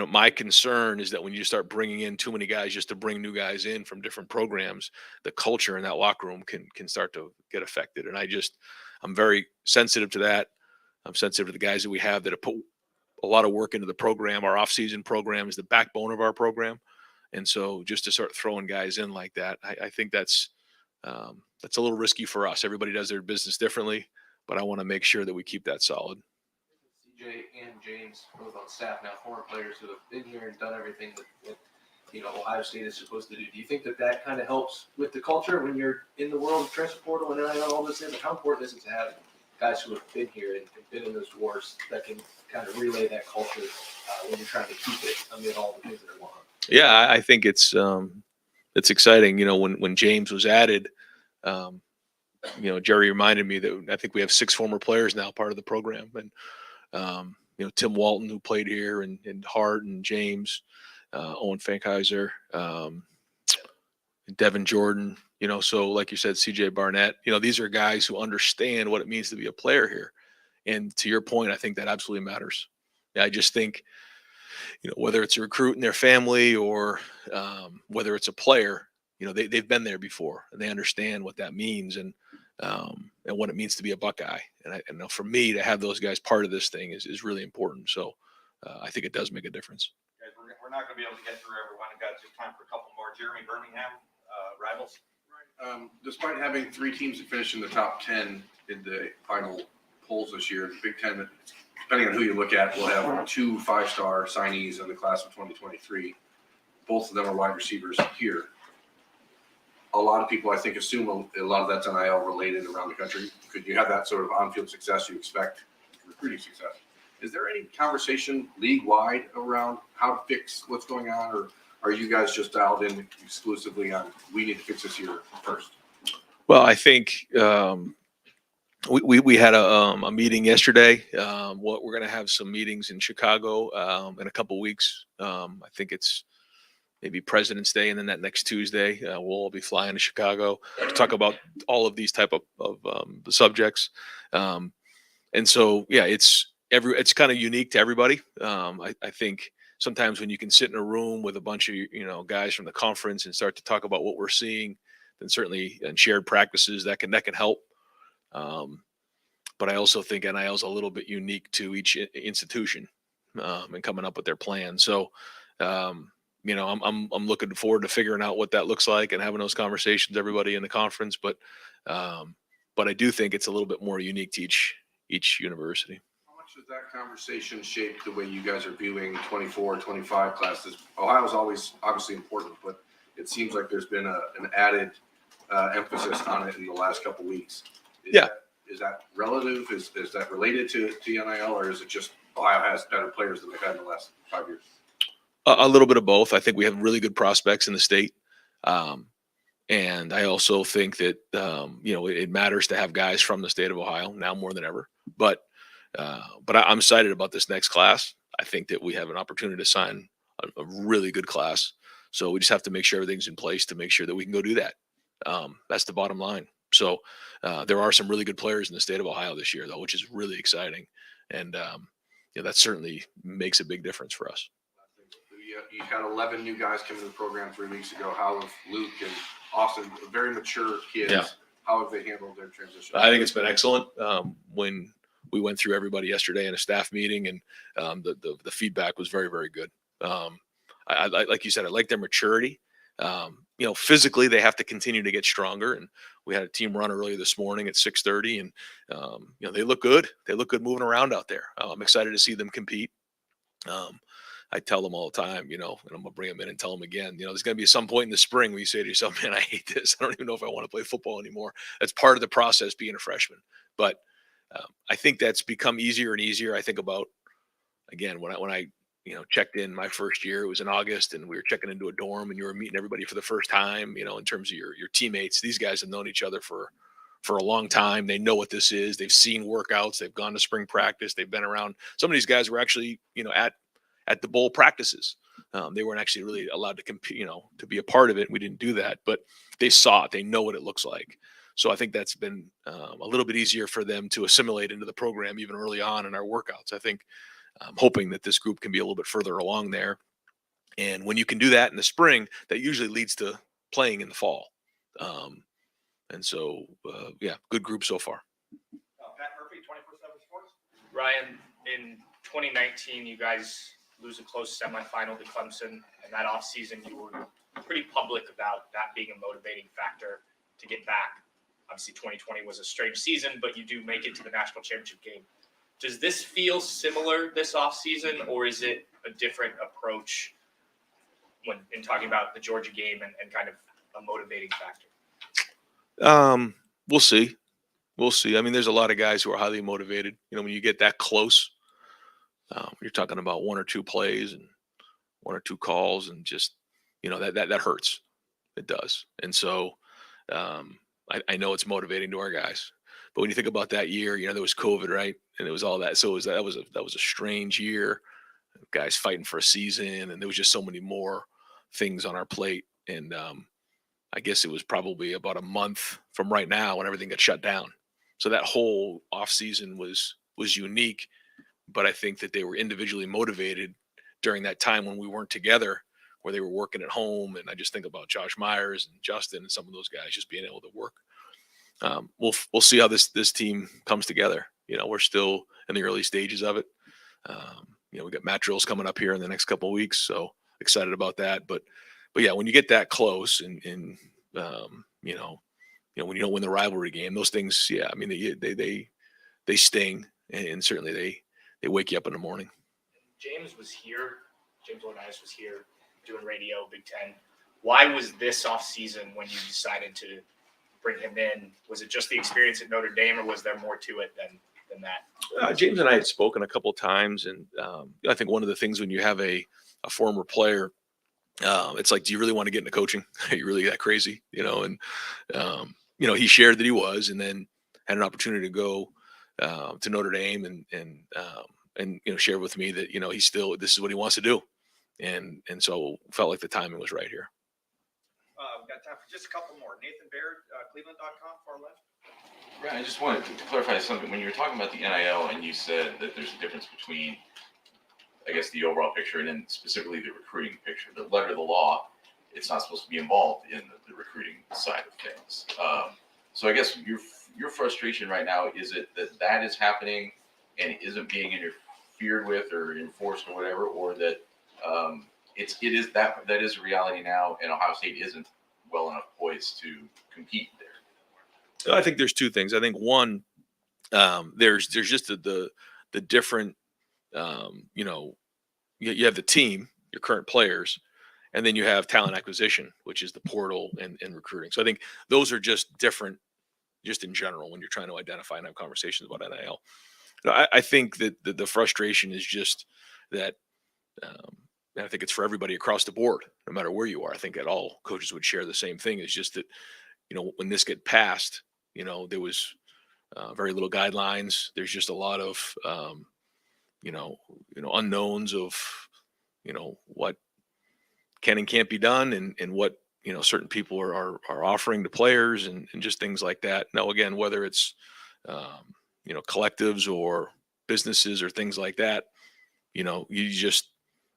My concern is that when you start bringing in too many guys just to bring new guys in from different programs, the culture in that locker room can start to get affected. And I'm very sensitive to that. I'm sensitive to the guys that we have that have put a lot of work into the program. Our off-season program is the backbone of our program. And so just to start throwing guys in like that, I think that's a little risky for us. Everybody does their business differently, but I want to make sure that we keep that solid. CJ and James, both on staff now, former players who have been here and done everything that Ohio State is supposed to do. Do you think that kind of helps with the culture when you're in the world of transfer portal and all this? How important is it to have guys who have been here and been in those wars that can kind of relay that culture when you're trying to keep it amid all the things that are going on? Yeah, I think it's exciting. When James was added, Jerry reminded me that I think we have 6 former players now part of the program, and Tim Walton, who played here, and Hart and James, Owen Fankhauser, Devin Jordan. So like you said, CJ Barnett. These are guys who understand what it means to be a player here, and to your point, I think that absolutely matters. I just think, whether it's a recruit and their family or whether it's a player, they've been there before and they understand what that means and what it means to be a Buckeye. And I know for me to have those guys part of this thing is really important. So I think it does make a difference. Guys, we're not going to be able to get through everyone. We've got just time for a couple more. Jeremy Birmingham, Rivals. Despite having 3 teams that finish in the top 10 in the final polls this year, the Big Ten, depending on who you look at, will have 2 5-star signees in the class of 2023. Both of them are wide receivers here. A lot of people, I think, assume a lot of that's NIL related around the country. Could you have that sort of on-field success you expect recruiting success? Is there any conversation league-wide around how to fix what's going on, or are you guys just dialed in exclusively on we need to fix this year first? Well, I think we had a meeting yesterday. We're going to have some meetings in Chicago in a couple weeks. I think it's maybe President's Day, and then that next Tuesday we'll all be flying to Chicago to talk about all of these type of subjects. And so, yeah, it's kind of unique to everybody. I think sometimes when you can sit in a room with a bunch of guys from the conference and start to talk about what we're seeing, then certainly in shared practices that can help. But I also think NIL is a little bit unique to each institution and coming up with their plan. So, I'm looking forward to figuring out what that looks like and having those conversations, everybody in the conference. But I do think it's a little bit more unique to each university. How much does that conversation shape the way you guys are viewing 24, 25 classes? Ohio is always obviously important, but it seems like there's been an added emphasis on it in the last couple weeks. Is that relative? Is that related to NIL, or is it just Ohio has better players than they've had in the last 5 years? A little bit of both. I think we have really good prospects in the state. And I also think that, it matters to have guys from the state of Ohio now more than ever. But I'm excited about this next class. I think that we have an opportunity to sign a really good class. So we just have to make sure everything's in place to make sure that we can go do that. That's the bottom line. So there are some really good players in the state of Ohio this year, though, which is really exciting. And, that certainly makes a big difference for us. You had 11 new guys come into the program 3 weeks ago. How have Luke and Austin, very mature kids, how have they handled their transition? I think it's been excellent. When we went through everybody yesterday in a staff meeting, and the feedback was very, very good. I like you said, I like their maturity. Physically they have to continue to get stronger. And we had a team run earlier this morning at 6:30, and they look good. They look good moving around out there. I'm excited to see them compete. I tell them all the time, and I'm going to bring them in and tell them again, there's going to be some point in the spring where you say to yourself, man, I hate this. I don't even know if I want to play football anymore. That's part of the process being a freshman. But I think that's become easier and easier. I think about, again, when I checked in my first year, it was in August, and we were checking into a dorm, and you were meeting everybody for the first time, in terms of your teammates. These guys have known each other for a long time. They know what this is. They've seen workouts. They've gone to spring practice. They've been around. Some of these guys were actually, at the bowl practices. They weren't actually really allowed to compete, to be a part of it. We didn't do that, but they saw it. They know what it looks like. So I think that's been a little bit easier for them to assimilate into the program even early on in our workouts. I think I'm hoping that this group can be a little bit further along there. And when you can do that in the spring, that usually leads to playing in the fall. And so, good group so far. Pat Murphy, 24/7 Sports. Ryan, in 2019, you guys lose a close semifinal to Clemson, and that offseason you were pretty public about that being a motivating factor to get back. Obviously, 2020 was a strange season, but you do make it to the national championship game. Does this feel similar this offseason, or is it a different approach when in talking about the Georgia game and kind of a motivating factor? We'll see. We'll see. I mean, there's a lot of guys who are highly motivated. When you get that close, you're talking about one or two plays and one or two calls, and just, that hurts. It does. And so I know it's motivating to our guys. But when you think about that year, there was COVID, right? And it was all that. So that was a strange year. Guys fighting for a season, and there was just so many more things on our plate. And I guess it was probably about a month from right now when everything got shut down. So that whole off season was unique. But I think that they were individually motivated during that time when we weren't together, where they were working at home. And I just think about Josh Myers and Justin and some of those guys just being able to work. We'll see how this team comes together. We're still in the early stages of it. We got mat drills coming up here in the next couple of weeks, so excited about that. But yeah, when you get that close and when you don't win the rivalry game, those things, yeah, I mean they sting, and certainly they wake you up in the morning. James Laurinaitis was here doing radio, Big Ten. Why was this offseason when you decided to bring him in? Was it just the experience at Notre Dame, or was there more to it than that? James and I had spoken a couple of times, and I think one of the things when you have a former player, it's like, do you really want to get into coaching? Are you really that crazy? And he shared that he was, and then had an opportunity to go to Notre Dame and share with me that he's still, this is what he wants to do, and so felt like the timing was right here. We've got time for just a couple more. Nathan Baird, Cleveland.com, far left. Yeah, I just wanted to clarify something. When you were talking about the NIL and you said that there's a difference between, I guess, the overall picture and then specifically the recruiting picture, the letter of the law, it's not supposed to be involved in the recruiting side of things. So I guess your frustration right now, is it that is happening and it isn't being interfered with or enforced or whatever, or that it is that is a reality now, and Ohio State isn't well enough poised to compete there? I think there's two things. I think one, there's just the different, you have the team, your current players, and then you have talent acquisition, which is the portal and recruiting. So I think those are just different, just in general, when you're trying to identify and have conversations about NIL. I think that the frustration is just that, and I think it's for everybody across the board, no matter where you are. I think that all coaches would share the same thing. It's just that, when this get passed, there was very little guidelines. There's just a lot of, unknowns of, what can and can't be done, and what, certain people are offering to players, and just things like that. Now, again, whether it's, collectives or businesses or things like that,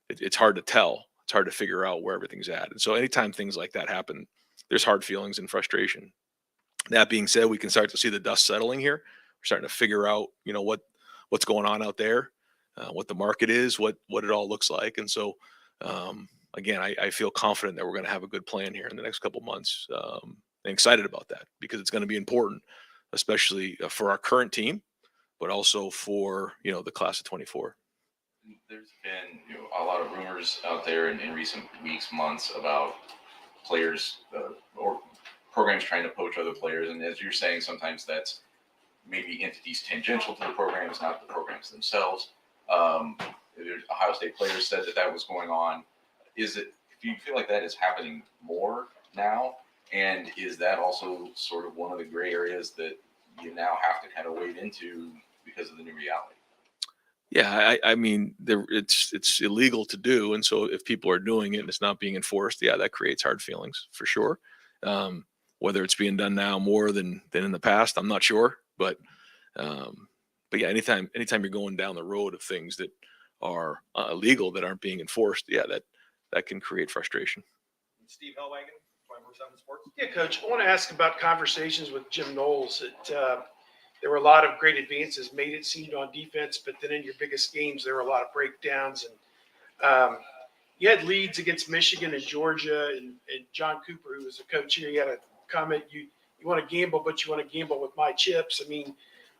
it's hard to tell. It's hard to figure out where everything's at. And so anytime things like that happen, there's hard feelings and frustration. That being said, we can start to see the dust settling here. We're starting to figure out, what's going on out there, what the market is, what it all looks like. And so, again, I feel confident that we're going to have a good plan here in the next couple months. And excited about that, because it's going to be important, especially for our current team, but also for, the class of 24. There's been a lot of rumors out there in recent weeks, months about players or programs trying to poach other players. And as you're saying, sometimes that's maybe entities tangential to the programs, not the programs themselves. Ohio State players said that was going on. Do you feel like that is happening more now? And is that also sort of one of the gray areas that you now have to kind of wade into because of the new reality? Yeah, I mean, it's illegal to do, and so if people are doing it and it's not being enforced, yeah, that creates hard feelings for sure. Whether it's being done now more than in the past, I'm not sure, but yeah, anytime you're going down the road of things that are illegal that aren't being enforced, yeah, that can create frustration. Steve Hellwagon, 24/7 Sports. Yeah, Coach, I want to ask about conversations with Jim Knowles. There were a lot of great advances made, it seemed, on defense, but then in your biggest games, there were a lot of breakdowns. And you had leads against Michigan and Georgia, and John Cooper, who was a coach here, he had a comment, you want to gamble, but you want to gamble with my chips. I mean,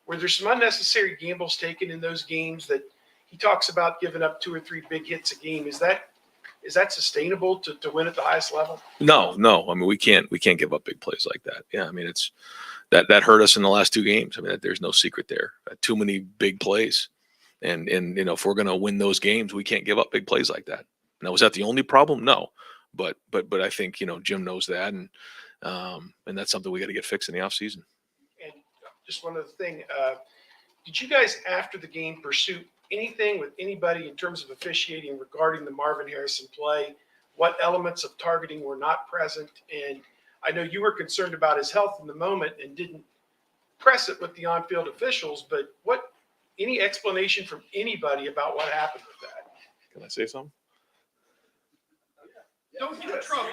were there some unnecessary gambles taken in those games that he talks about giving up 2 or 3 big hits a game? Is that sustainable to win at the highest level? No. I mean, we can't give up big plays like that. Yeah, I mean, it's that hurt us in the last 2 games. I mean, there's no secret there. Too many big plays, and if we're going to win those games, we can't give up big plays like that. Now, was that the only problem? No, but I think Jim knows that, and that's something we got to get fixed in the offseason. And just one other thing, did you guys after the game pursue anything with anybody in terms of officiating regarding the Marvin Harrison play? What elements of targeting were not present? And I know you were concerned about his health in the moment and didn't press it with the on-field officials, but any explanation from anybody about what happened with that? Can I say something? Don't get in trouble.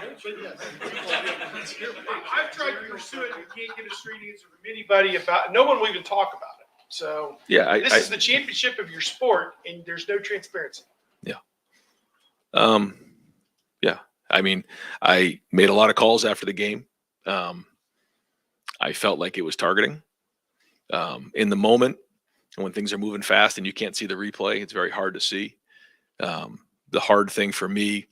I've tried to pursue it and can't get a straight answer from anybody no one will even talk about it. So Yeah, this is the championship of your sport, and there's no transparency. Yeah. Yeah. I mean, I made a lot of calls after the game. I felt like it was targeting. In the moment, when things are moving fast and you can't see the replay, it's very hard to see. The hard thing for me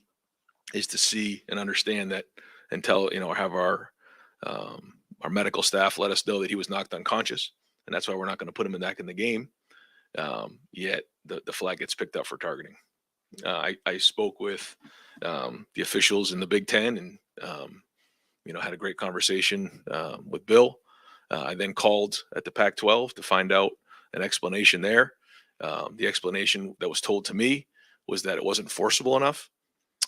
is to see and understand that and have our medical staff let us know that he was knocked unconscious. And that's why we're not going to put him back in the game. Yet the flag gets picked up for targeting. I spoke with the officials in the Big Ten and, had a great conversation with Bill. I then called at the Pac-12 to find out an explanation there. The explanation that was told to me was that it wasn't forcible enough.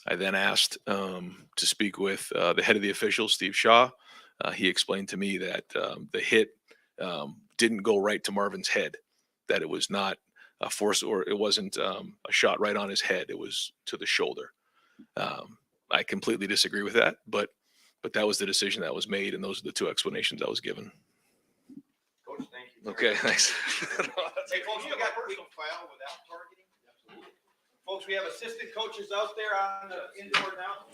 I then asked to speak with the head of the officials, Steve Shaw. He explained to me that the hit didn't go right to Marvin's head, that it was not a force or it wasn't a shot right on his head. It was to the shoulder. I completely disagree with that, but that was the decision that was made, and those are the 2 explanations I was given. Coach, thank you. Okay, thanks. Hey, folks, we got personal foul without targeting. Absolutely. Folks, we have assistant coaches out there on the indoor now.